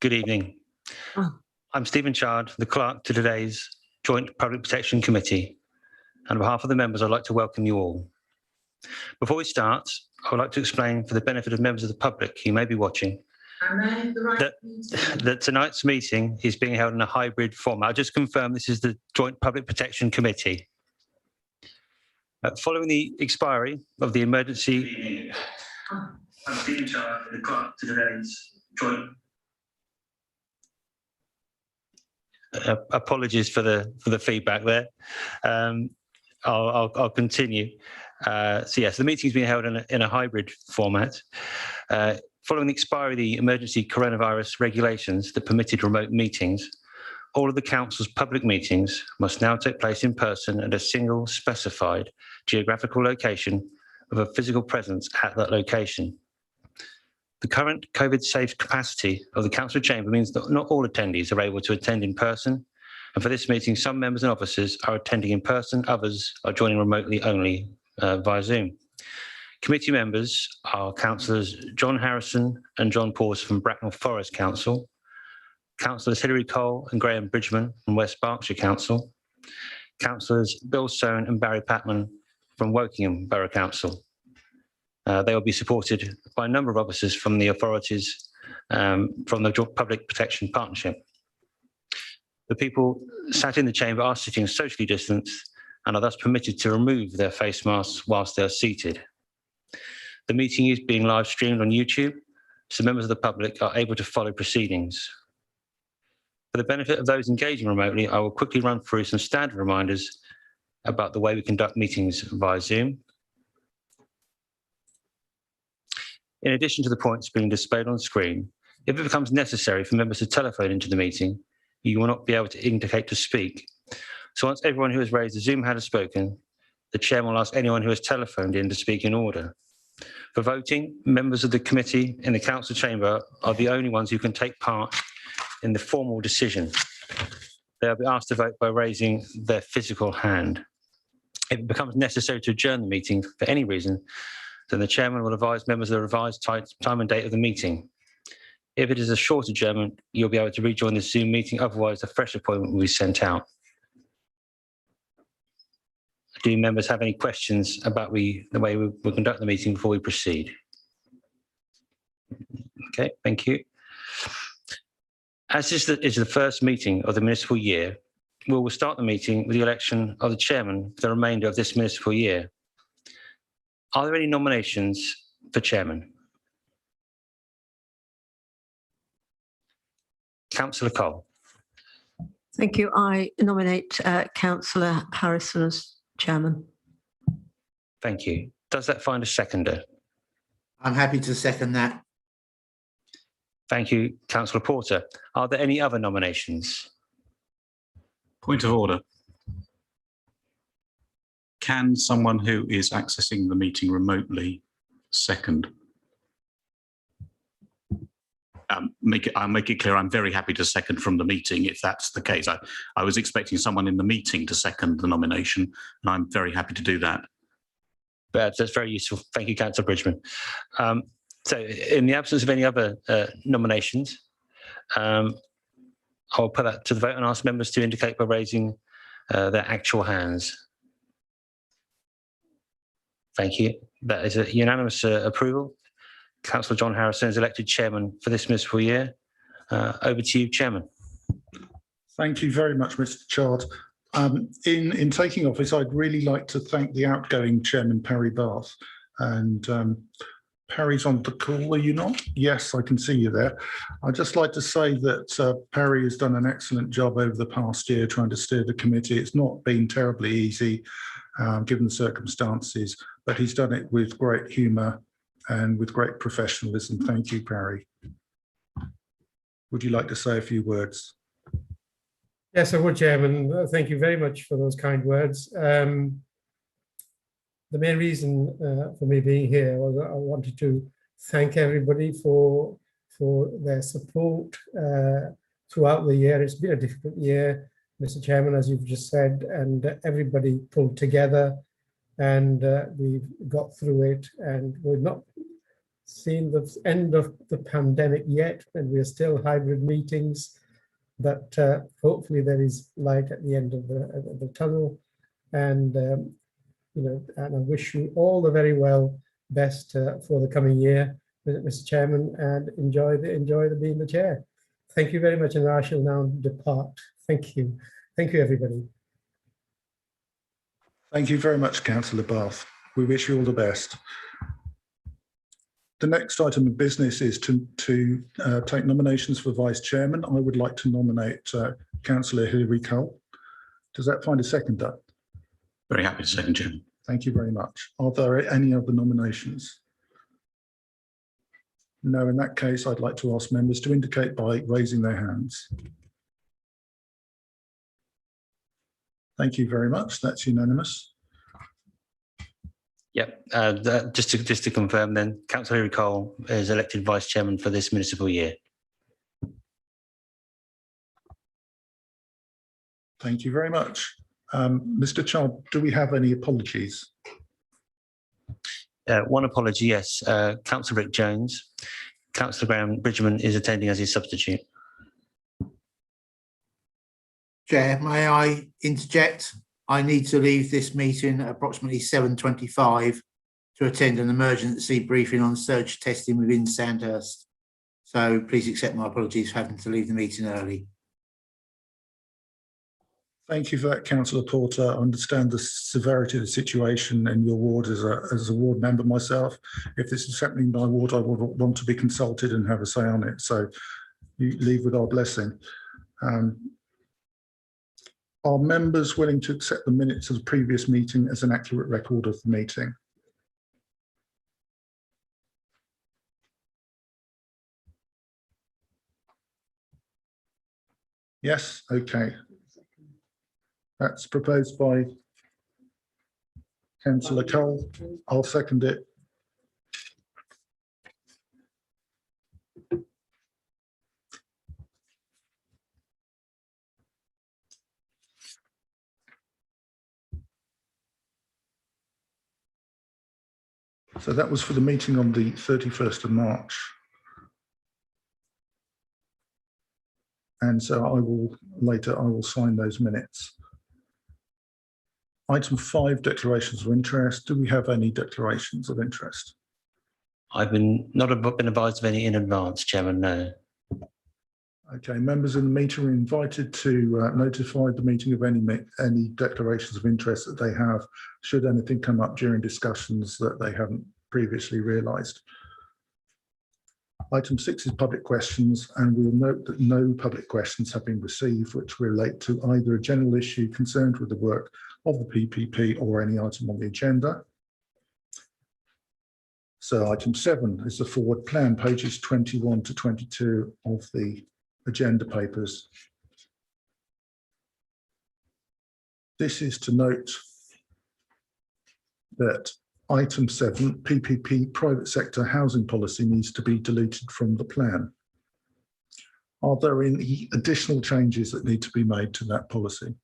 Good evening. I'm Stephen Chard, the clerk to today's Joint Public Protection Committee. On behalf of the members, I'd like to welcome you all. Before we start, I would like to explain for the benefit of members of the public who may be watching that tonight's meeting is being held in a hybrid format. I'll just confirm this is the Joint Public Protection Committee. Following the expiry of the emergency... I'm Stephen Chard, the clerk to today's Joint... apologies for the feedback there. I'll continue. So yes, the meeting's being held in a hybrid format. Following the expiry of the emergency coronavirus regulations that permitted remote meetings, all of the council's public meetings must now take place in person at a single specified geographical location with a physical presence at that location. The current COVID-safe capacity of the council chamber means that not all attendees are able to attend in person, and for this meeting, some members and officers are attending in person, others are joining remotely only via Zoom. Committee members are Councillors John Harrison and John Pawes from Bracknell Forest Council, Councillors Hilary Cole and Graham Bridgman from West Berkshire Council, Councillors Bill Stone and Barry Patman from Wokingham Borough Council. They will be supported by a number of officers from the authorities from the Public Protection Partnership. The people sat in the chamber are sitting socially distanced and are thus permitted to remove their face masks whilst they are seated. The meeting is being live streamed on YouTube, so members of the public are able to follow proceedings. For the benefit of those engaging remotely, I will quickly run through some standard reminders about the way we conduct meetings via Zoom. In addition to the points being displayed on screen, if it becomes necessary for members to telephone into the meeting, you will not be able to indicate to speak. So once everyone who has raised a Zoom hand has spoken, the chairman will ask anyone who has telephoned in to speak in order. For voting, members of the committee in the council chamber are the only ones who can take part in the formal decision. They'll be asked to vote by raising their physical hand. If it becomes necessary to adjourn the meeting for any reason, then the chairman will advise members of the revised time and date of the meeting. If it is a short adjournment, you'll be able to rejoin the Zoom meeting, otherwise a fresh appointment will be sent out. Do members have any questions about the way we conduct the meeting before we proceed? Okay, thank you. As this is the first meeting of the municipal year, we will start the meeting with the election of the chairman for the remainder of this municipal year. Are there any nominations for chairman? Councillor Cole. Thank you. I nominate Councillor Harrison as chairman. Thank you. Does that find a seconder? I'm happy to second that. Thank you, Councillor Porter. Are there any other nominations? Point of order. Can someone who is accessing the meeting remotely second? I'll make it clear I'm very happy to second from the meeting if that's the case. I was expecting someone in the meeting to second the nomination, and I'm very happy to do that. That's very useful. Thank you, Councillor Bridgman. So in the absence of any other nominations, I'll put that to the vote and ask members to indicate by raising their actual hands. Thank you. That is a unanimous approval. Councillor John Harrison is elected chairman for this municipal year. Over to you, Chairman. Thank you very much, Mr. Chard. In taking office, I'd really like to thank the outgoing chairman, Perry Bath. And Perry's on the call, are you not? Yes, I can see you there. I'd just like to say that Perry has done an excellent job over the past year trying to steer the committee. It's not been terribly easy, given the circumstances, but he's done it with great humour and with great professionalism. Thank you, Perry. Would you like to say a few words? Yes, I would, Chairman. Thank you very much for those kind words. The main reason for me being here was I wanted to thank everybody for their support throughout the year. It's been a difficult year, Mr. Chairman, as you've just said, and everybody pulled together and we've got through it, and we're not seen the end of the pandemic yet, and we're still hybrid meetings, but hopefully there is light at the end of the tunnel. And and I wish you all the very best for the coming year, Mr. Chairman, and enjoy being the chair. Thank you very much, and I shall now depart. Thank you. Thank you, everybody. Thank you very much, Councillor Bath. We wish you all the best. The next item of business is to take nominations for Vice Chairman. I would like to nominate Councillor Hilary Cole. Does that find a seconder? Very happy to second, Chairman. Thank you very much. Are there any other nominations? No, in that case, I'd like to ask members to indicate by raising their hands. Thank you very much. That's unanimous. Yep. Just to confirm then, Councillor Hilary Cole is elected Vice Chairman for this municipal year. Thank you very much. Mr. Child, do we have any apologies? One apology, yes. Councillor Rick Jones. Councillor Graham Bridgman is attending as his substitute. Chair, may I interject? I need to leave this meeting at approximately 7:25 to attend an emergency briefing on surge testing within Sandhurst. So please accept my apologies for having to leave the meeting early. Thank you for that, Councillor Porter. I understand the severity of the situation in your ward as a ward member myself. If this is happening in my ward, I would want to be consulted and have a say on it. So you leave with our blessing. Are members willing to accept the minutes of the previous meeting as an accurate record of the meeting? Yes, okay. That's proposed by Councillor Cole. I'll second it. So that was for the meeting on the 31st of March. And so I will sign those minutes. Item 5, declarations of interest. Do we have any declarations of interest? I've not been advised of any in advance, Chairman, no. Okay, members in the meeting are invited to notify the meeting of any declarations of interest that they have, should anything come up during discussions that they haven't previously realised. Item 6 is public questions, and we'll note that no public questions have been received which relate to either a general issue concerned with the work of the PPP or any item on the agenda. So item 7 is the forward plan, pages 21 to 22 of the agenda papers. This is to note that item 7, PPP private sector housing policy, needs to be deleted from the plan. Are there any additional changes that need to be made to that policy?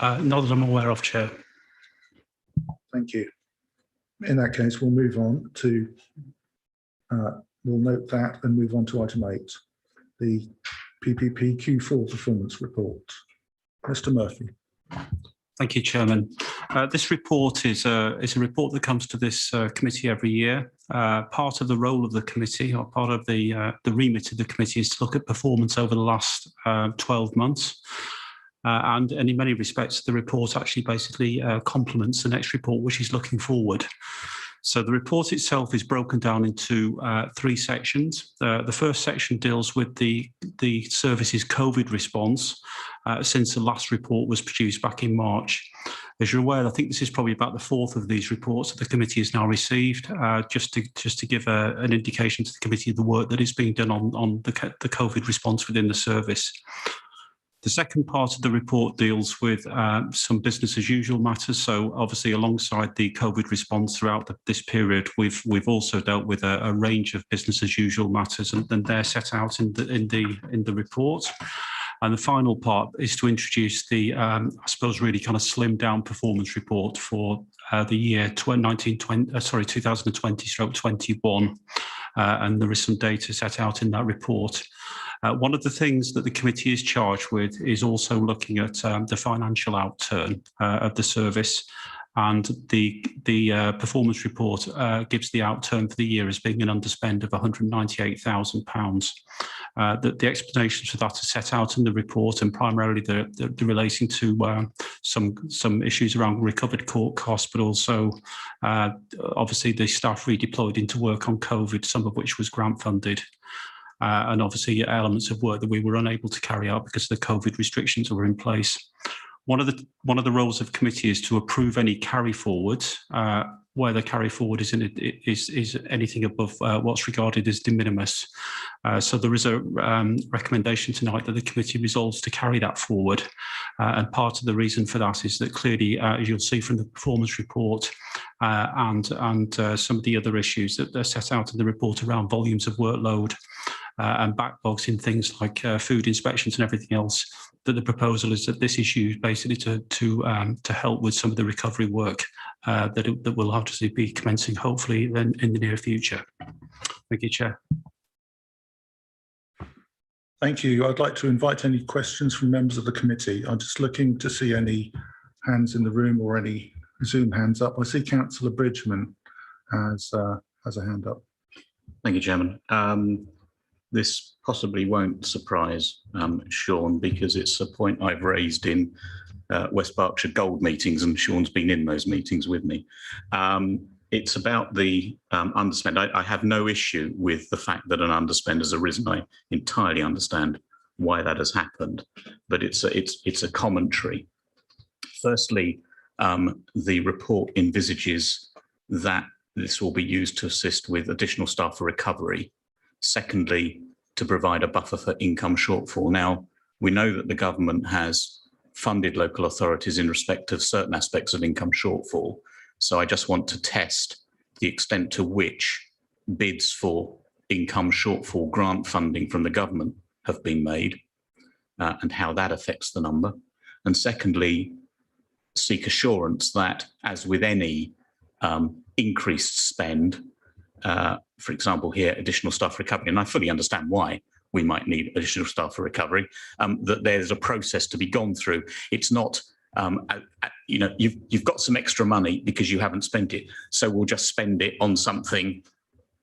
Not that I'm aware of, Chair. Thank you. In that case, we'll move on to, we'll note that and move on to item 8, the PPP Q4 performance report. Mr. Murphy. Thank you, Chairman. This report is a report that comes to this committee every year. Part of the role of the committee, or part of the remit of the committee, is to look at performance over the last 12 months. And in many respects, the report actually basically complements the next report, which is looking forward. So the report itself is broken down into 3 sections. The first section deals with the service's COVID response since the last report was produced back in March. As you're aware, I think this is probably about the 4th of these reports that the committee has now received, just to give an indication to the committee of the work that is being done on the COVID response within the service. The second part of the report deals with some business as usual matters. So obviously, alongside the COVID response throughout this period, we've also dealt with a range of business as usual matters, and they're set out in the report. And the final part is to introduce the, I suppose, really kind of slimmed down performance report for the year 2020/21, and there is some data set out in that report. One of the things that the committee is charged with is also looking at the financial outturn of the service, and the performance report gives the outturn for the year as being an underspend of £198,000. The explanations for that are set out in the report, and primarily they're relating to some issues around recovered court costs, but also obviously the staff redeployed into work on COVID, some of which was grant funded. And obviously elements of work that we were unable to carry out because the COVID restrictions were in place. One of the roles of committee is to approve any carry forwards, where the carry forward is anything above what's regarded as de minimis. So there is a recommendation tonight that the committee resolves to carry that forward. And part of the reason for that is that clearly, as you'll see from the performance report and some of the other issues that are set out in the report around volumes of workload, and backlogs in things like food inspections and everything else, that the proposal is that this issue basically to help with some of the recovery work that will obviously be commencing hopefully then in the near future. Thank you, Chair. Thank you. I'd like to invite any questions from members of the committee. I'm just looking to see any hands in the room or any Zoom hands up. I see Councillor Bridgman has a hand up. Thank you, Chairman. This possibly won't surprise Sean, because it's a point I've raised in West Berkshire Gold meetings, and Sean's been in those meetings with me. It's about the underspend. I have no issue with the fact that an underspend has arisen. I entirely understand why that has happened, but it's a commentary. Firstly, the report envisages that this will be used to assist with additional staff for recovery. Secondly, to provide a buffer for income shortfall. Now, we know that the government has funded local authorities in respect of certain aspects of income shortfall. So I just want to test the extent to which bids for income shortfall grant funding from the government have been made and how that affects the number. And secondly, seek assurance that, as with any increased spend, for example, here, additional staff recovery, and I fully understand why we might need additional staff for recovery, that there's a process to be gone through. It's not, you know, you've got some extra money because you haven't spent it, so we'll just spend it on something.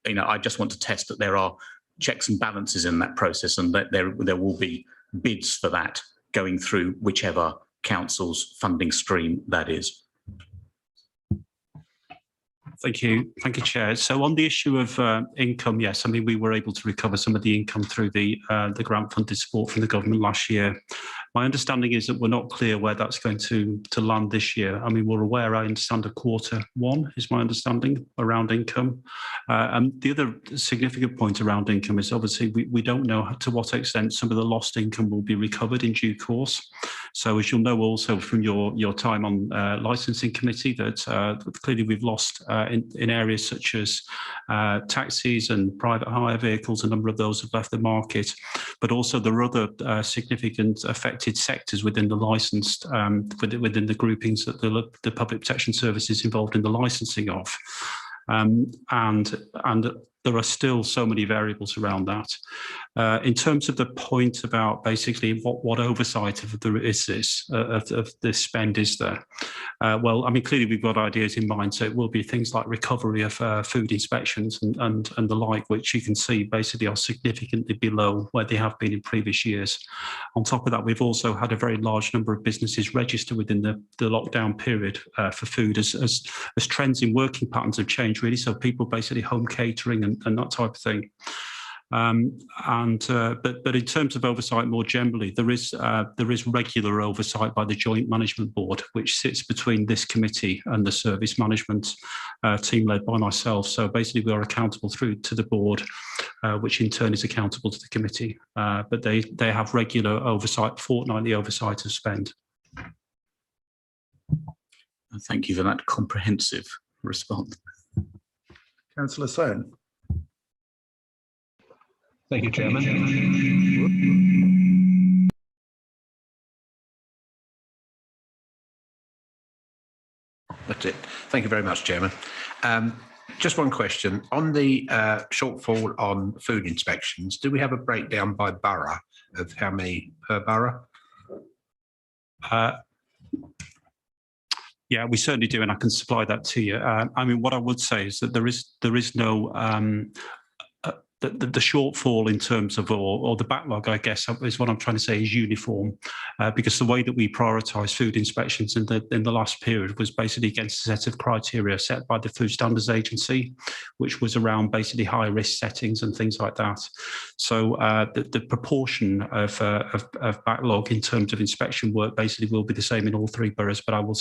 You know, I just want to test that there are checks and balances in that process, and that there will be bids for that going through whichever council's funding stream that is. Thank you, Chair. So on the issue of income, yes, I mean, we were able to recover some of the income through the grant-funded support from the government last year. My understanding is that we're not clear where that's going to land this year. I mean, we're aware, I understand, of Q1 is my understanding around income. And the other significant point around income is obviously we don't know to what extent some of the lost income will be recovered in due course. So as you'll know also from your time on licensing committee, that clearly we've lost in areas such as taxis and private hire vehicles. A number of those have left the market, but also there are other significant affected sectors within the licensed, within the groupings that the Public Protection Service is involved in the licensing of. And there are still so many variables around that. In terms of the point about basically what oversight of this spend is there? Well, I mean, clearly we've got ideas in mind, so it will be things like recovery of food inspections and the like, which you can see basically are significantly below where they have been in previous years. On top of that, we've also had a very large number of businesses register within the lockdown period for food as trends in working patterns have changed, really. So people basically home catering and that type of thing. But in terms of oversight more generally, there is regular oversight by the Joint Management Board, which sits between this committee and the service management team led by myself. So basically, we are accountable through to the board, which in turn is accountable to the committee. But they have regular oversight, fortnightly oversight of spend. Thank you for that comprehensive response. Councillor Sen. Thank you, Chairman. That's it. Thank you very much, Chairman. Just one question. On the shortfall on food inspections, do we have a breakdown by borough of how many per borough? Yeah, we certainly do, and I can supply that to you. I mean, what I would say is that there is no the shortfall in terms of, or the backlog, I guess, is what I'm trying to say, is uniform, because the way that we prioritise food inspections in the last period was basically against a set of criteria set by the Food Standards Agency, which was around basically high risk settings and things like that. So the proportion of backlog in terms of inspection work basically will be the same in all three boroughs, but I will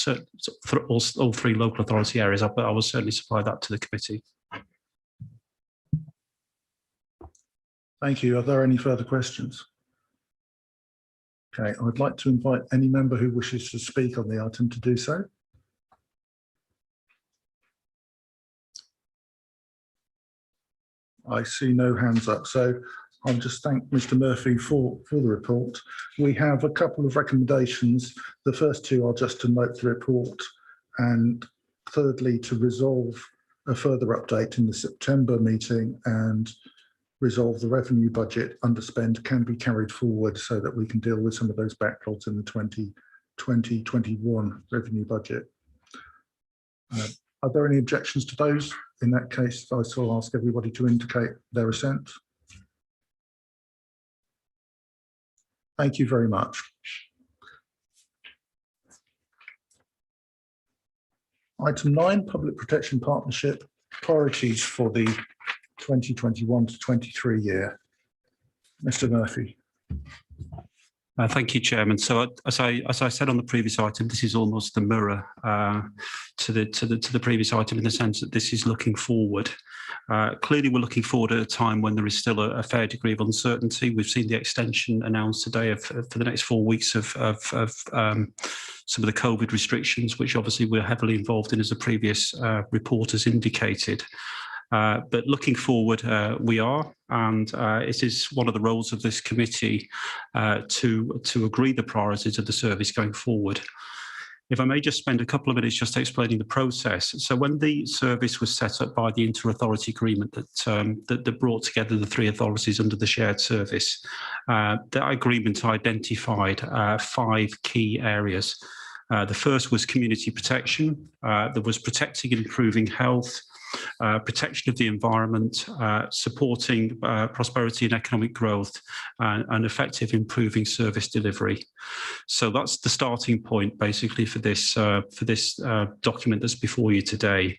all three local authority areas. But I will certainly supply that to the committee. Thank you. Are there any further questions? Okay, I'd like to invite any member who wishes to speak on the item to do so. I see no hands up, so I'll just thank Mr. Murphy for the report. We have a couple of recommendations. The first two are just to note the report, and thirdly, to resolve a further update in the September meeting and resolve the revenue budget underspend can be carried forward so that we can deal with some of those backlogs in the 2020-21 revenue budget. Are there any objections to those? In that case, I shall ask everybody to indicate their assent. Thank you very much. Item 9, Public Protection Partnership, priorities for the 2021 to 23 year. Mr. Murphy. Thank you, Chairman. So, as I said on the previous item, this is almost the mirror to the previous item in the sense that this is looking forward. Clearly, we're looking forward at a time when there is still a fair degree of uncertainty. We've seen the extension announced today for the next 4 weeks of some of the COVID restrictions, which obviously we're heavily involved in, as the previous report has indicated. But looking forward, we are, and it is one of the roles of this committee to agree the priorities of the service going forward. If I may just spend a couple of minutes just explaining the process. So when the service was set up by the inter-authority agreement that brought together the three authorities under the shared service, that agreement identified 5 key areas. The first was community protection. There was protecting and improving health, protection of the environment, supporting prosperity and economic growth, and effective improving service delivery. So that's the starting point, basically, for this document that's before you today.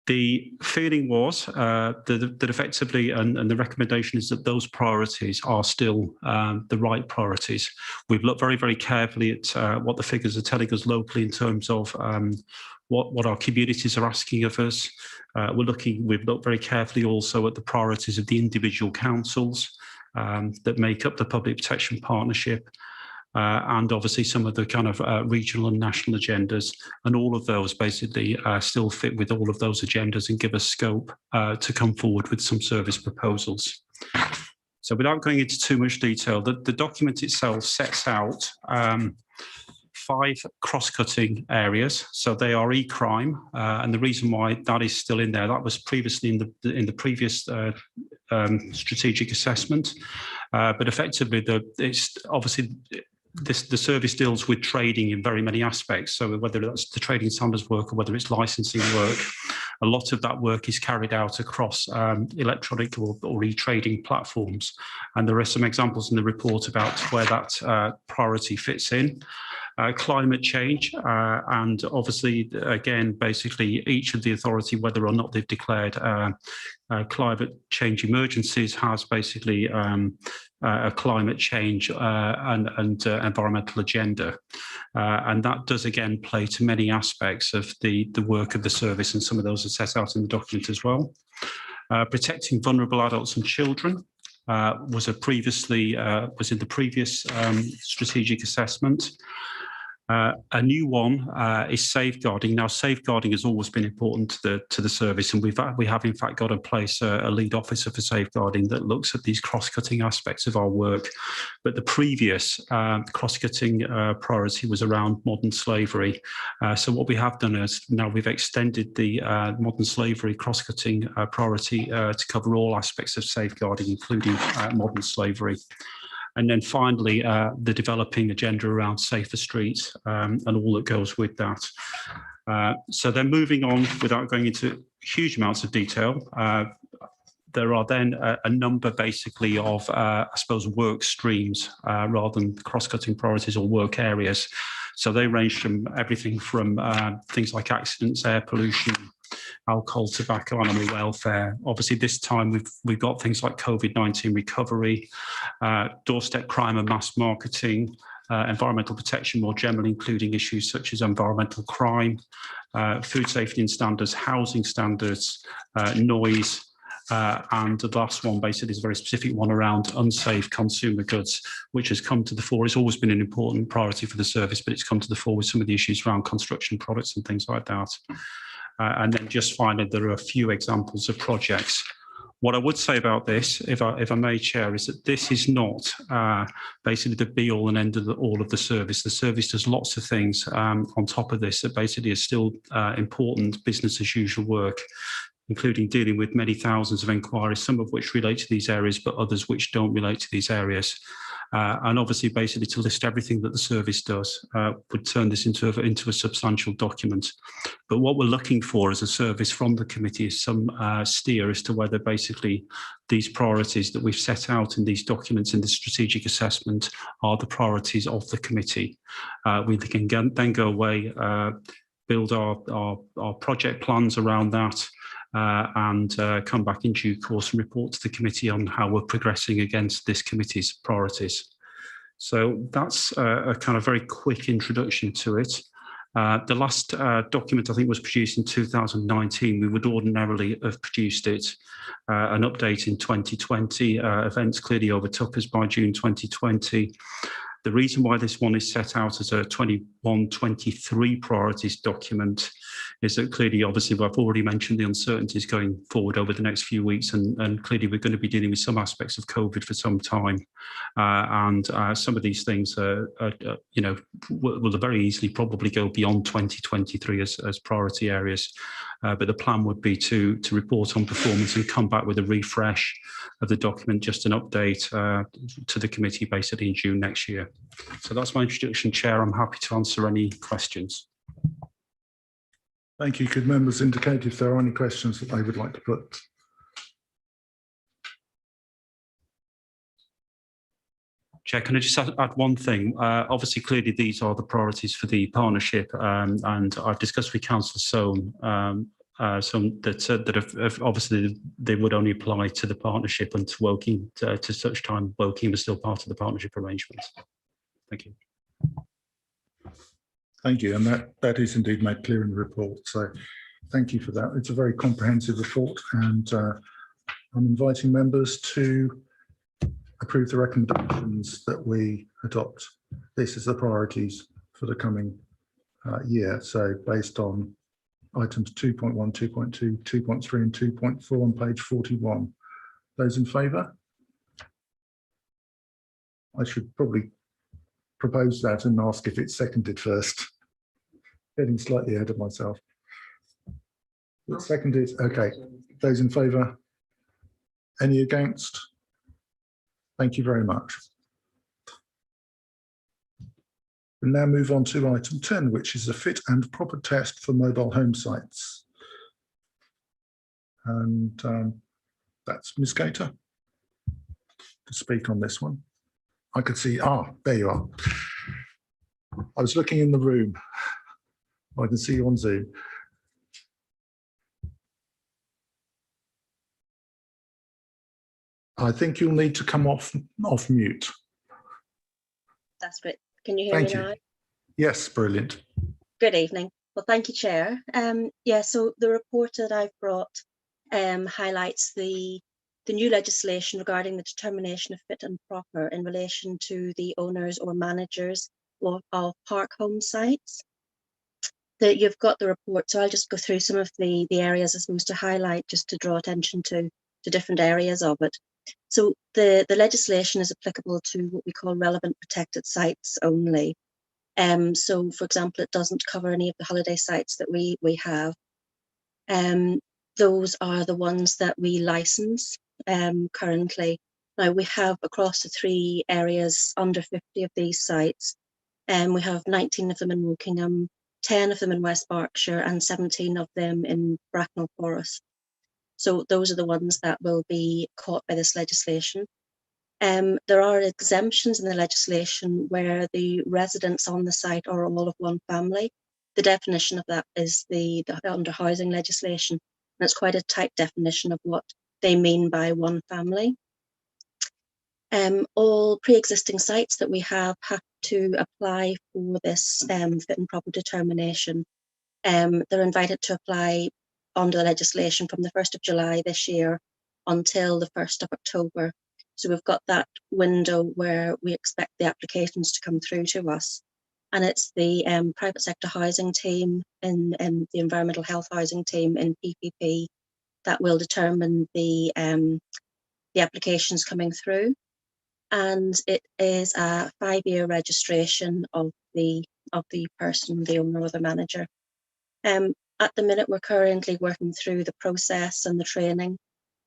The feeling was that effectively, and the recommendation is that those priorities are still the right priorities. We've looked very, very carefully at what the figures are telling us locally in terms of what our communities are asking of us. We've looked very carefully also at the priorities of the individual councils that make up the Public Protection Partnership, and obviously some of the kind of regional and national agendas, and all of those basically still fit with all of those agendas and give us scope to come forward with some service proposals. So without going into too much detail, the document itself sets out 5 cross-cutting areas. So they are e-crime, and the reason why that is still in there, that was previously in the previous strategic assessment, but effectively it's obviously the service deals with trading in very many aspects. So whether that's the trading standards work or whether it's licensing work, a lot of that work is carried out across electronic or e-trading platforms. And there are some examples in the report about where that priority fits in. Climate change, and obviously, again, basically each of the authority, whether or not they've declared climate change emergencies, has basically a climate change and environmental agenda. And that does, again, play to many aspects of the work of the service, and some of those are set out in the document as well. Protecting vulnerable adults and children was in the previous strategic assessment. A new one is safeguarding. Now, safeguarding has always been important to the service, and we have in fact got in place a lead officer for safeguarding that looks at these cross-cutting aspects of our work. But the previous cross-cutting priority was around modern slavery. So what we have done is now we've extended the modern slavery cross-cutting priority to cover all aspects of safeguarding, including modern slavery. And then finally, the developing agenda around safer streets and all that goes with that. So then moving on, without going into huge amounts of detail, there are then a number basically of, I suppose, work streams rather than cross-cutting priorities or work areas. So they range from everything from things like accidents, air pollution, alcohol, tobacco, animal welfare. Obviously, this time we've got things like COVID-19 recovery, doorstep crime and mass marketing, environmental protection more generally, including issues such as environmental crime, food safety and standards, housing standards, noise, and the last one basically is a very specific one around unsafe consumer goods, which has come to the fore. It's always been an important priority for the service, but it's come to the fore with some of the issues around construction products and things like that. And then just finally, there are a few examples of projects. What I would say about this, if I may, Chair, is that this is not basically the be all and end of all of the service. The service does lots of things on top of this that basically is still important business as usual work, including dealing with many thousands of enquiries, some of which relate to these areas, but others which don't relate to these areas. And obviously, basically, to list everything that the service does would turn this into a substantial document. But what we're looking for as a service from the committee is some steer as to whether basically these priorities that we've set out in these documents in the strategic assessment are the priorities of the committee. We can then go away, build our project plans around that, and come back in due course and report to the committee on how we're progressing against this committee's priorities. So that's a kind of very quick introduction to it. The last document I think was produced in 2019. We would ordinarily have produced it, an update in 2020. Events clearly overtook us by June 2020. The reason why this one is set out as a 21-23 priorities document is that clearly, obviously, I've already mentioned the uncertainties going forward over the next few weeks, and clearly we're going to be dealing with some aspects of COVID for some time. And some of these things, you know, will very easily probably go beyond 2023 as priority areas. But the plan would be to report on performance and come back with a refresh of the document, just an update to the committee basically in June next year. So that's my introduction, Chair. I'm happy to answer any questions. Thank you. Could members indicate if there are any questions that they would like to put? Chair, can I just add one thing? Obviously, clearly, these are the priorities for the partnership, and I've discussed with Councillor Soane some that have obviously they would only apply to the partnership and to Woking to such time Woking is still part of the partnership arrangements. Thank you. Thank you, and that is indeed made clear in the report. So thank you for that. It's a very comprehensive report, and I'm inviting members to approve the recommendations that we adopt. This is the priorities for the coming year. So based on items 2.1, 2.2, 2.3 and 2.4 on page 41. Those in favour? I should probably propose that and ask if it's seconded first. Getting slightly ahead of myself. It's seconded. Okay. Those in favour? Any against? Thank you very much. We'll now move on to item 10, which is a fit and proper test for mobile home sites. And that's Ms. Gator to speak on this one. I could see, there you are. I was looking in the room. I can see you on Zoom. I think you'll need to come off mute. That's great. Can you hear me now? Yes, brilliant. Good evening. Well, thank you, Chair. Yeah, so the report that I've brought highlights the new legislation regarding the determination of fit and proper in relation to the owners or managers of park home sites. That you've got the report, so I'll just go through some of the areas I suppose to highlight, just to draw attention to different areas of it. So the legislation is applicable to what we call relevant protected sites only. So for example, it doesn't cover any of the holiday sites that we have. Those are the ones that we license currently. Now we have across the 3 areas under 50 of these sites, and we have 19 of them in Wokingham, 10 of them in West Berkshire, and 17 of them in Bracknell Forest. So those are the ones that will be caught by this legislation. There are exemptions in the legislation where the residents on the site are all of one family. The definition of that is the under housing legislation, and it's quite a tight definition of what they mean by one family. All pre-existing sites that we have to apply for this fit and proper determination. They're invited to apply under the legislation from the 1st of July this year until the 1st of October. So we've got that window where we expect the applications to come through to us. And it's the private sector housing team and the environmental health housing team in PPP that will determine the applications coming through. And it is a 5-year registration of the person, the owner or the manager. At the minute, we're currently working through the process and the training.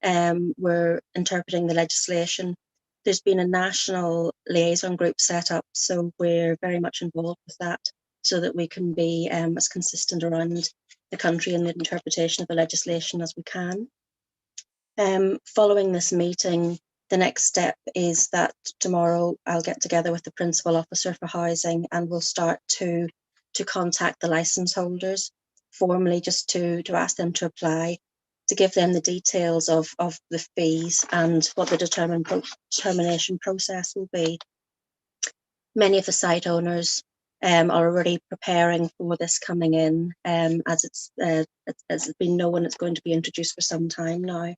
We're interpreting the legislation. There's been a national liaison group set up, so we're very much involved with that so that we can be as consistent around the country in the interpretation of the legislation as we can. Following this meeting, the next step is that tomorrow I'll get together with the Principal Officer for Housing and we'll start to contact the licence holders formally, just to ask them to apply, to give them the details of the fees and what the determination process will be. Many of the site owners are already preparing for this coming in, as it's been known it's going to be introduced for some time now.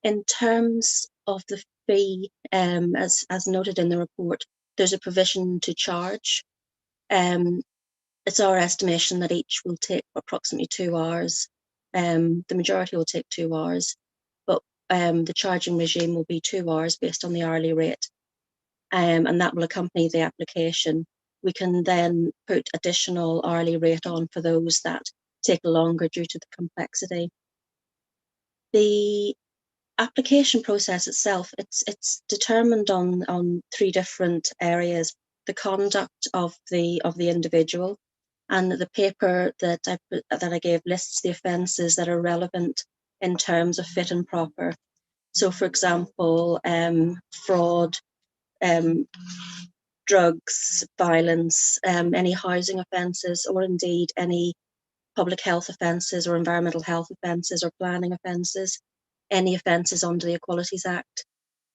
In terms of the fee, as noted in the report, there's a provision to charge. It's our estimation that each will take approximately 2 hours. The majority will take 2 hours, but the charging regime will be 2 hours based on the hourly rate, and that will accompany the application. We can then put additional hourly rate on for those that take longer due to the complexity. The application process itself, it's determined on 3 different areas: the conduct of the individual, and the paper that I gave lists the offences that are relevant in terms of fit and proper. So, for example, fraud, drugs, violence, any housing offences, or indeed any public health offences or environmental health offences or planning offences, any offences under the Equalities Act,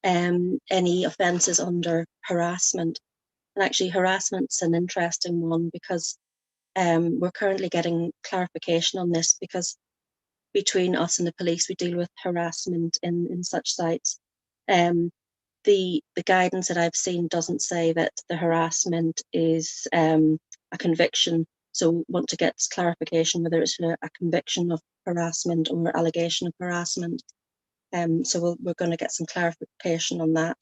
any offences under harassment. And actually, harassment's an interesting one because we're currently getting clarification on this, because between us and the police, we deal with harassment in such sites. The guidance that I've seen doesn't say that the harassment is a conviction. So want to get clarification whether it's a conviction of harassment or allegation of harassment. So we're going to get some clarification on that.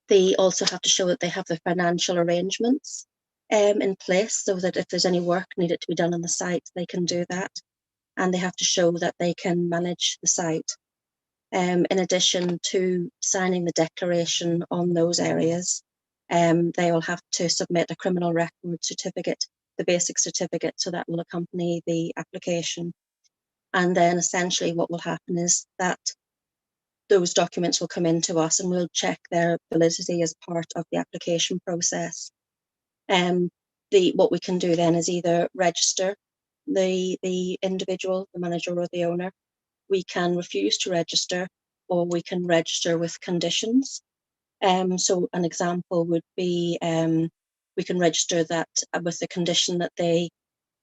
They also have to show that they have the financial arrangements in place, so that if there's any work needed to be done on the site, they can do that. And they have to show that they can manage the site. In addition to signing the declaration on those areas, they will have to submit a criminal record certificate, the basic certificate, so that will accompany the application. And then essentially what will happen is that those documents will come into us and we'll check their validity as part of the application process. What we can do then is either register the individual, the manager or the owner. We can refuse to register, or we can register with conditions. So an example would be we can register that with the condition that they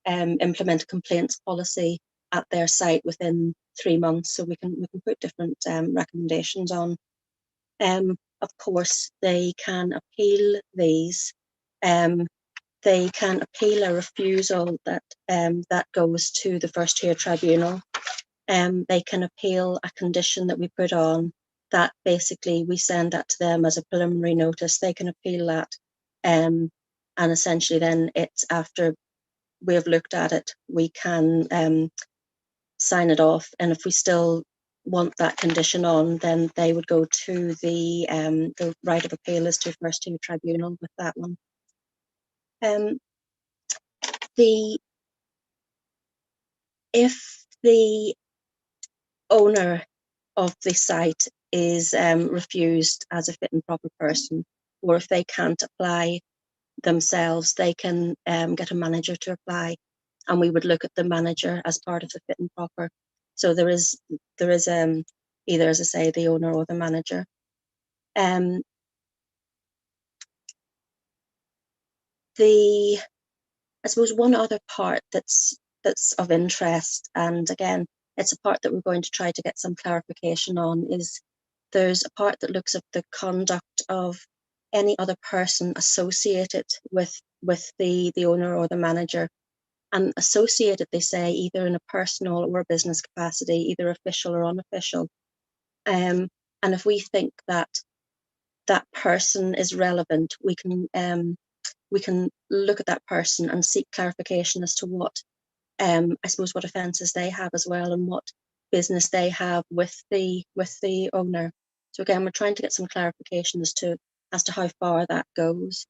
implement a complaints policy at their site within 3 months. So we can put different recommendations on. Of course, they can appeal these they can appeal a refusal that goes to the first tier tribunal. They can appeal a condition that we put on that basically we send that to them as a preliminary notice. They can appeal that, and essentially then it's after we have looked at it, we can sign it off. And if we still want that condition on, then they would go to the right of appeal is to first tier tribunal with that one. If the owner of the site is refused as a fit and proper person, or if they can't apply themselves, they can get a manager to apply, and we would look at the manager as part of the fit and proper. So there is either, as I say, the owner or the manager. I suppose one other part that's of interest, and again, it's a part that we're going to try to get some clarification on, is there's a part that looks at the conduct of any other person associated with the owner or the manager. And associated, they say, either in a personal or a business capacity, either official or unofficial. And if we think that that person is relevant, we can look at that person and seek clarification as to what, I suppose, what offences they have as well, and what business they have with the owner. So again, we're trying to get some clarification as to how far that goes.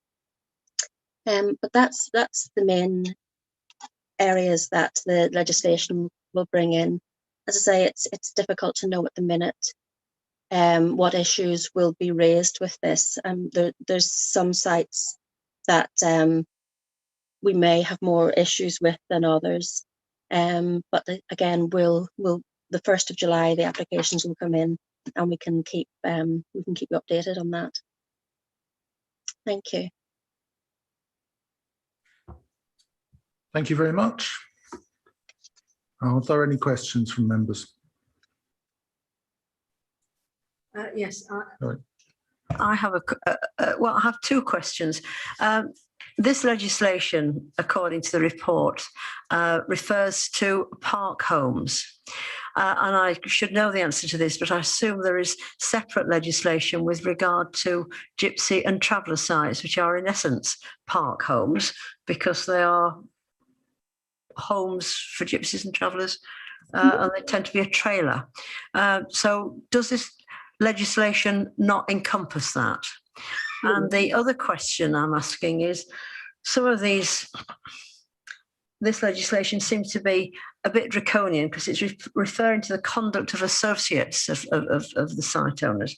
But that's the main areas that the legislation will bring in. As I say, it's difficult to know at the minute what issues will be raised with this. There's some sites that we may have more issues with than others. But again, we'll the 1st of July, the applications will come in, and we can keep you updated on that. Thank you. Thank you very much. Are there any questions from members? Yes, Right. I have I have two questions. This legislation, according to the report, refers to park homes. And I should know the answer to this, but I assume there is separate legislation with regard to gypsy and traveller sites, which are in essence park homes, because they are homes for gypsies and travellers, and they tend to be a trailer. So does this legislation not encompass that? And the other question I'm asking is, some of this legislation seems to be a bit draconian because it's referring to the conduct of associates of the site owners.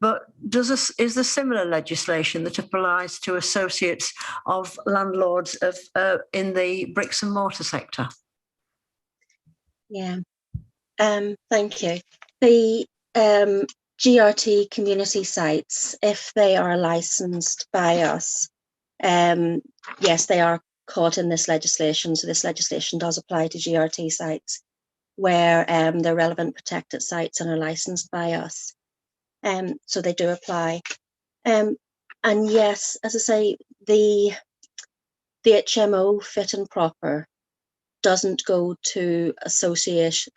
But is there similar legislation that applies to associates of landlords in the bricks and mortar sector? Yeah, thank you. The GRT community sites, if they are licensed by us, yes, they are caught in this legislation. So this legislation does apply to GRT sites where they're relevant protected sites and are licensed by us. So they do apply. And yes, as I say, the HMO fit and proper doesn't go to associates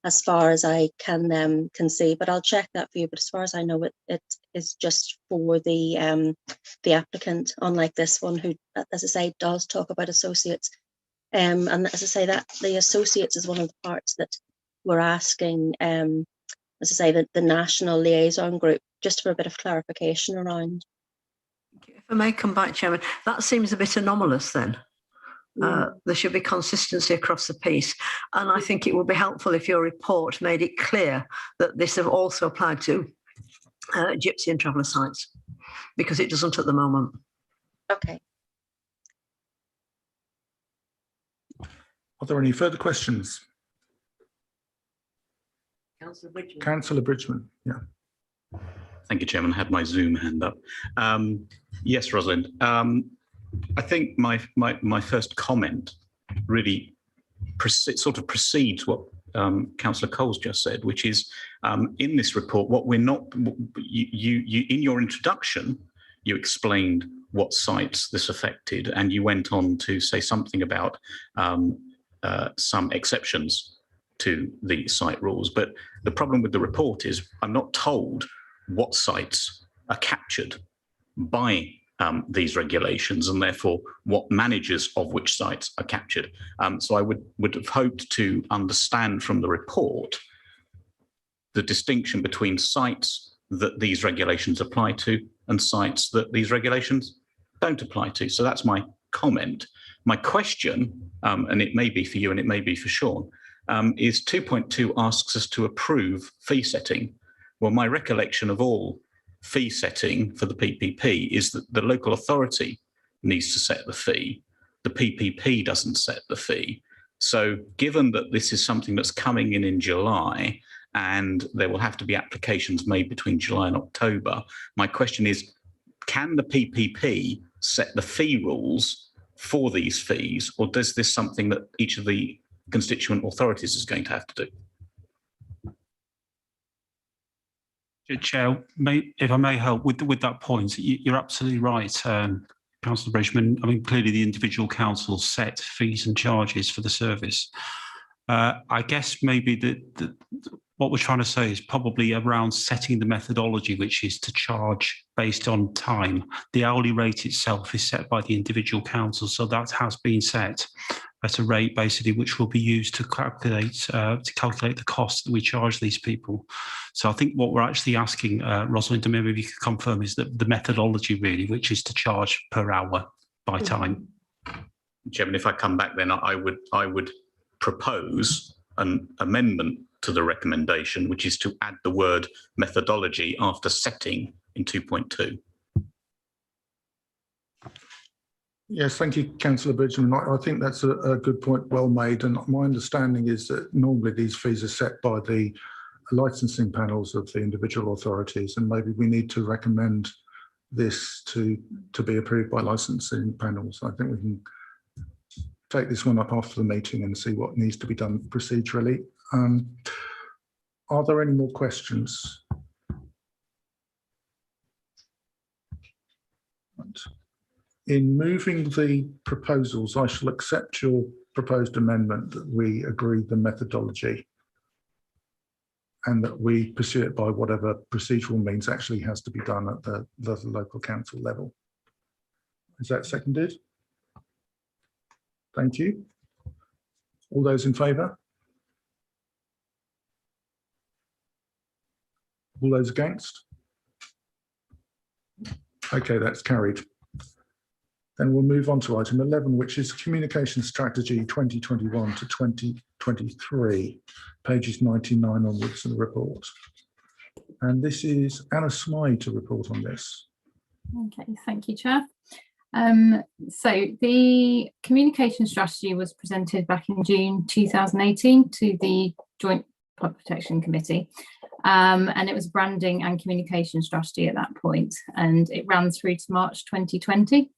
as far as I can see, but I'll check that for you. But as far as I know, it is just for the applicant, unlike this one, who, as I say, does talk about associates. And as I say, that the associates is one of the parts that we're asking, as I say, the national liaison group, just for a bit of clarification around. If I may come back, Chairman, that seems a bit anomalous then. There should be consistency across the piece, and I think it would be helpful if your report made it clear that this have also applied to gypsy and traveller sites, because it doesn't at the moment. Okay. Are there any further questions? Councillor Bridgman. Councillor Bridgman, yeah. Thank you, Chairman. I had my Zoom hand up. Yes, Rosalind. I think my first comment really sort of precedes what Councillor Coles just said, which is in this report, what we're not, you in your introduction, you explained what sites this affected, and you went on to say something about some exceptions to the site rules. But the problem with the report is I'm not told what sites are captured by these regulations, and therefore what managers of which sites are captured. So I would have hoped to understand from the report the distinction between sites that these regulations apply to and sites that these regulations don't apply to. So that's my comment. My question, and it may be for you and it may be for Sean, is 2.2 asks us to approve fee setting. Well, my recollection of all fee setting for the PPP is that the local authority needs to set the fee. The PPP doesn't set the fee. So given that this is something that's coming in July, and there will have to be applications made between July and October, my question is, can the PPP set the fee rules for these fees, or does this something that each of the constituent authorities is going to have to do? Chair, if I may help with that point, you're absolutely right, Councillor Bridgman. I mean, clearly the individual councils set fees and charges for the service. I guess maybe what we're trying to say is probably around setting the methodology, which is to charge based on time. The hourly rate itself is set by the individual council, so that has been set at a rate basically which will be used to calculate the cost that we charge these people. So I think what we're actually asking, Rosalind, maybe you could confirm, is that the methodology really, which is to charge per hour by time. Chairman, if I come back then, I would propose an amendment to the recommendation, which is to add the word methodology after setting in 2.2. Yes, thank you, Councillor Bridgman. I think that's a good point, well made. And my understanding is that normally these fees are set by the licensing panels of the individual authorities, and maybe we need to recommend this to be approved by licensing panels. I think we can take this one up after the meeting and see what needs to be done procedurally. Are there any more questions? Right. In moving the proposals, I shall accept your proposed amendment that we agree the methodology and that we pursue it by whatever procedural means actually has to be done at the local council level. Is that seconded? Thank you. All those in favour? All those against? Okay, that's carried. Then we'll move on to item 11, which is Communication Strategy 2021 to 2023, pages 99 onwards in the report. And this is Anna Smythe to report on this. Okay, thank you, Chair. So the communication strategy was presented back in June 2018 to the Joint Public Protection Committee. And it was branding and communication strategy at that point, and it ran through to March 2020.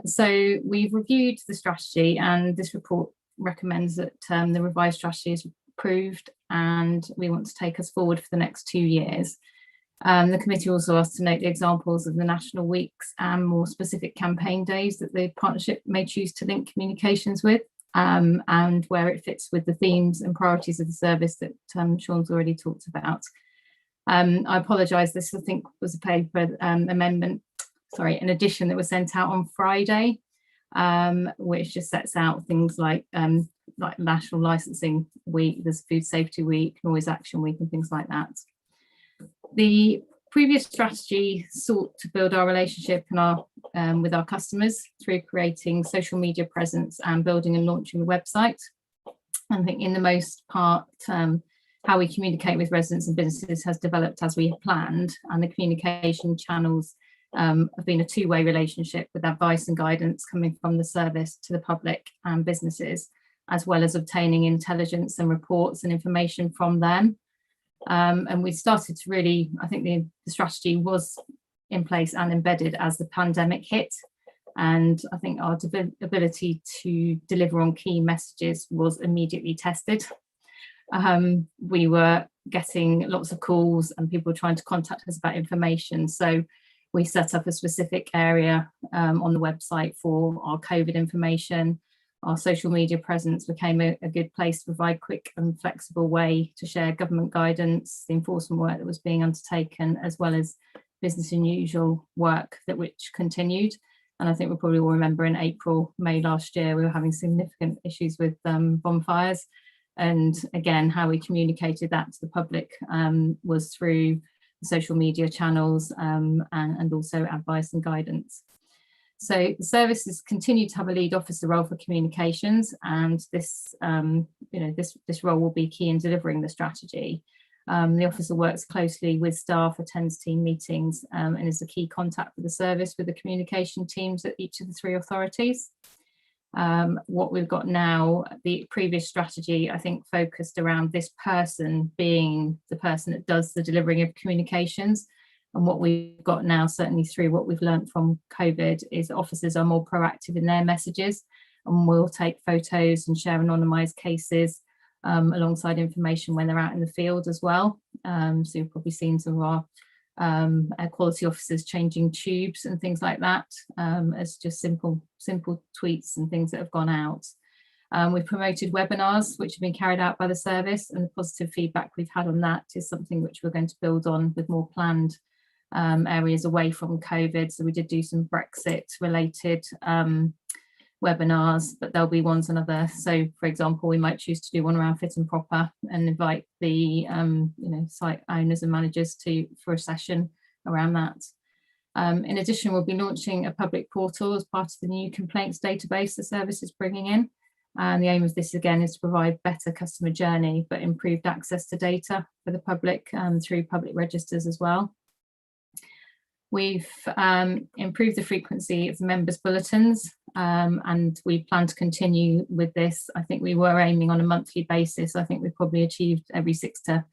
So we've reviewed the strategy, and this report recommends that the revised strategy is approved, and we want to take us forward for the next 2 years. The committee also asked to note the examples of the national weeks and more specific campaign days that the partnership may choose to link communications with, and where it fits with the themes and priorities of the service that Sean's already talked about. I apologise, this I think was a paper amendment, sorry, an addition that was sent out on Friday, which just sets out things like National Licensing Week, there's Food Safety Week, Noise Action Week and things like that. The previous strategy sought to build our relationship and with our customers through creating social media presence and building and launching the website. I think in the most part, how we communicate with residents and businesses has developed as we had planned, and the communication channels have been a two-way relationship with advice and guidance coming from the service to the public and businesses, as well as obtaining intelligence and reports and information from them. And we started to really, I think the strategy was in place and embedded as the pandemic hit. And I think our ability to deliver on key messages was immediately tested. We were getting lots of calls and people were trying to contact us about information. So We set up a specific area on the website for our COVID information. Our social media presence became a good place to provide quick and flexible way to share government guidance, the enforcement work that was being undertaken, as well as business as usual work which continued. And I think we probably all remember in April, May last year, we were having significant issues with bonfires. And again, how we communicated that to the public was through the social media channels and also advice and guidance. So the services continue to have a lead officer role for communications, and this, this role will be key in delivering the strategy. The officer works closely with staff, attends team meetings, and is a key contact for the service with the communication teams at each of the 3 authorities. What we've got now, the previous strategy, I think, focused around this person being the person that does the delivering of communications. And what we've got now, certainly through what we've learned from COVID, is officers are more proactive in their messages and will take photos and share anonymised cases alongside information when they're out in the field as well. So you've probably seen some of our quality officers changing tubes and things like that as just simple tweets and things that have gone out. We've promoted webinars which have been carried out by the service, and the positive feedback we've had on that is something which we're going to build on with more planned areas away from COVID. So we did do some Brexit related webinars, but there'll be ones another. So for example, we might choose to do one around fit and proper and invite the site owners and managers for a session around that. In addition, we'll be launching a public portal as part of the new complaints database the service is bringing in. And the aim of this again is to provide better customer journey, but improved access to data for the public through public registers as well. We've improved the frequency of the members' bulletins, and we plan to continue with this. I think we were aiming on a monthly basis. I think we've probably achieved at least 6 to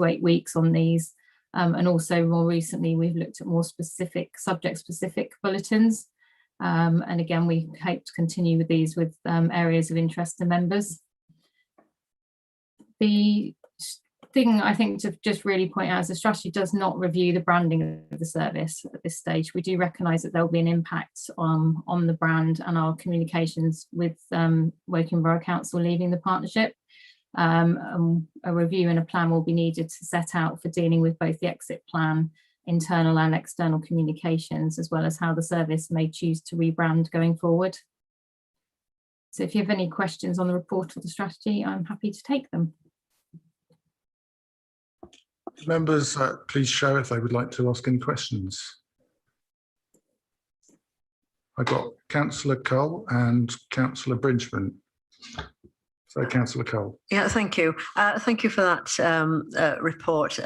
8 weeks on these. And also more recently, we've looked at more subject-specific bulletins. And again, we hope to continue with these with areas of interest to members. The thing I think to just really point out is the strategy does not review the branding of the service at this stage. We do recognise that there will be an impact on the brand and our communications with Woking Borough Council leaving the partnership. A review and a plan will be needed to set out for dealing with both the exit plan, internal and external communications, as well as how the service may choose to rebrand going forward. So if you have any questions on the report or the strategy, I'm happy to take them. Members, please show if they would like to ask any questions. I got Councillor Cole and Councillor Bridgman. So Councillor Cole. Yeah, thank you. Thank you for that report.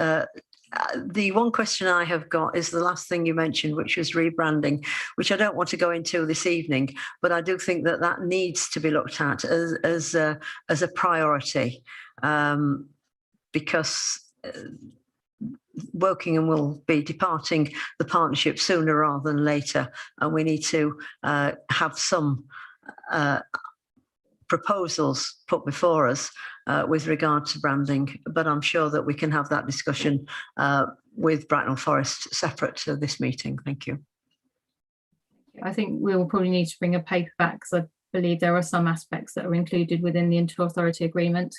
The one question I have got is the last thing you mentioned, which was rebranding, which I don't want to go into this evening, but I do think that that needs to be looked at as a priority, because Wokingham will be departing the partnership sooner rather than later, and we need to have some proposals put before us with regard to branding, but I'm sure that we can have that discussion with Bracknell Forest separate to this meeting. Thank you. I think we will probably need to bring a paper back, because I believe there are some aspects that are included within the inter-authority agreement.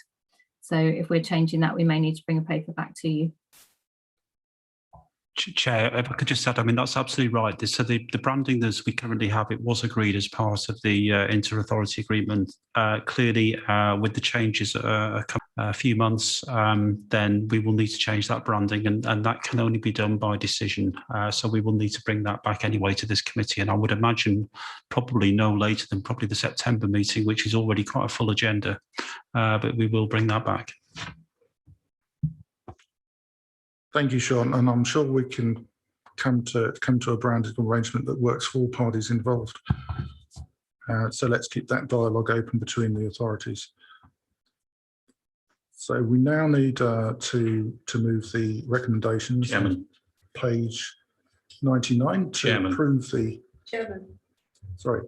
So if we're changing that, we may need to bring a paper back to you. Chair, if I could just add, I mean, that's absolutely right. So the branding that we currently have, it was agreed as part of the inter-authority agreement. Clearly, with the changes a few months, then we will need to change that branding, and that can only be done by decision. So we will need to bring that back anyway to this committee, and I would imagine probably no later than probably the September meeting, which is already quite a full agenda, but we will bring that back. Thank you, Sean, and I'm sure we can come to a branded arrangement that works for all parties involved. So let's keep that dialogue open between the authorities. So we now need to move the recommendations. Chairman. Page 99 to Chairman. approve the. Chairman. Sorry.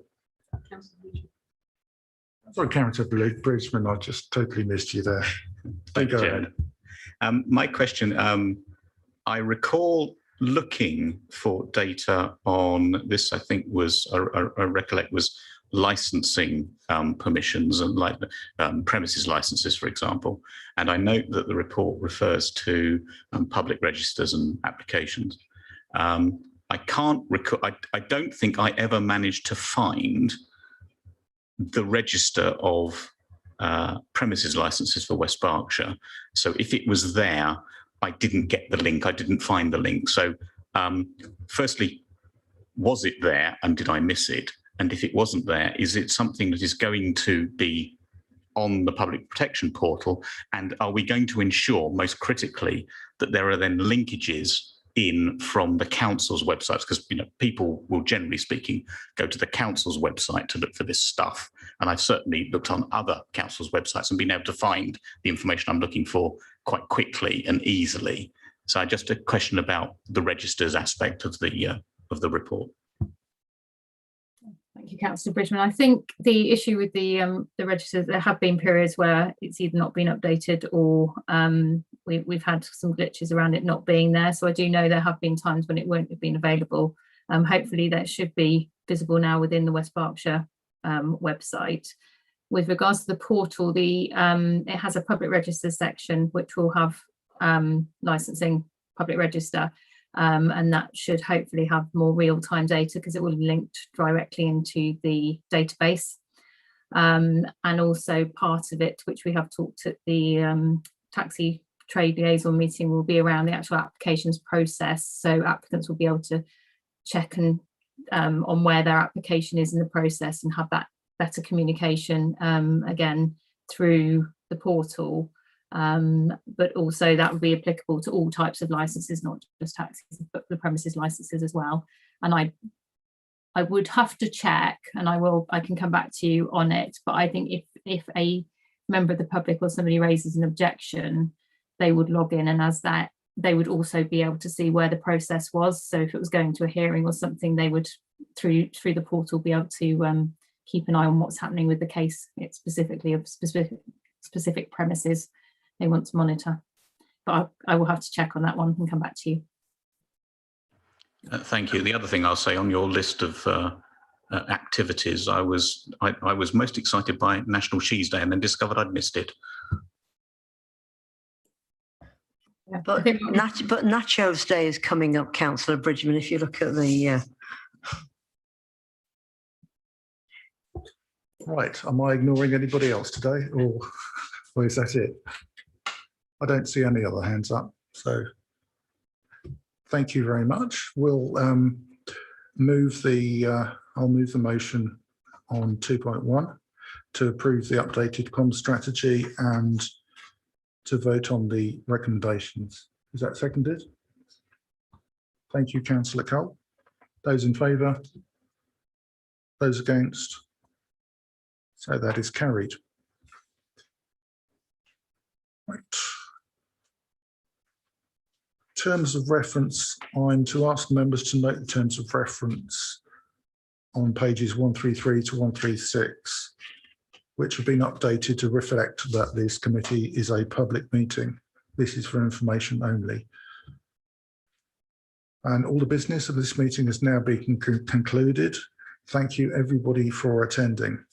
Sorry, Councillor Bridgman, I just totally missed you there. Thank you, Chairman. My question, I recall looking for data on this. I think was I recollect was licensing permissions and like premises licenses, for example. And I note that the report refers to public registers and applications. I can't recall. I don't think I ever managed to find the register of premises licenses for West Berkshire. So if it was there, I didn't get the link. I didn't find the link. So firstly, was it there and did I miss it? And if it wasn't there, is it something that is going to be on the public protection portal? And are we going to ensure, most critically, that there are then linkages in from the council's websites? Because people will, generally speaking, go to the council's website to look for this stuff. And I've certainly looked on other council's websites and been able to find the information I'm looking for quite quickly and easily. So just a question about the registers aspect of the report. Thank you, Councillor Bridgman. I think the issue with the registers, there have been periods where it's either not been updated or we've had some glitches around it not being there. So I do know there have been times when it won't have been available. Hopefully that should be visible now within the West Berkshire website. With regards to the portal, it has a public register section which will have licensing public register. And that should hopefully have more real-time data because it will be linked directly into the database. And also part of it, which we have talked at the taxi trade liaison meeting, will be around the actual applications process. So applicants will be able to check and on where their application is in the process and have that better communication again through the portal. But also that would be applicable to all types of licenses, not just taxis, but the premises licenses as well. And I would have to check, and I can come back to you on it. But I think if a member of the public or somebody raises an objection, they would log in, and as that they would also be able to see where the process was. So if it was going to a hearing or something, they would through the portal be able to keep an eye on what's happening with the case. It's specifically of specific premises they want to monitor, but I will have to check on that one and come back to you. Thank you. The other thing I'll say on your list of activities, I was most excited by National Cheese Day and then discovered I'd missed it. Yeah. But Nachos Day is coming up, Councillor Bridgman, if you look at the... Right, am I ignoring anybody else today or is that it? I don't see any other hands up, so thank you very much. We'll move I'll move the motion on 2.1 to approve the updated comms strategy and to vote on the recommendations. Is that seconded? Thank you, Councillor Cole. Those in favour? Those against? So that is carried. Right. Terms of reference, I'm to ask members to note the terms of reference on pages 133 to 136, which have been updated to reflect that this committee is a public meeting. This is for information only. And all the business of this meeting has now been concluded. Thank you everybody for attending.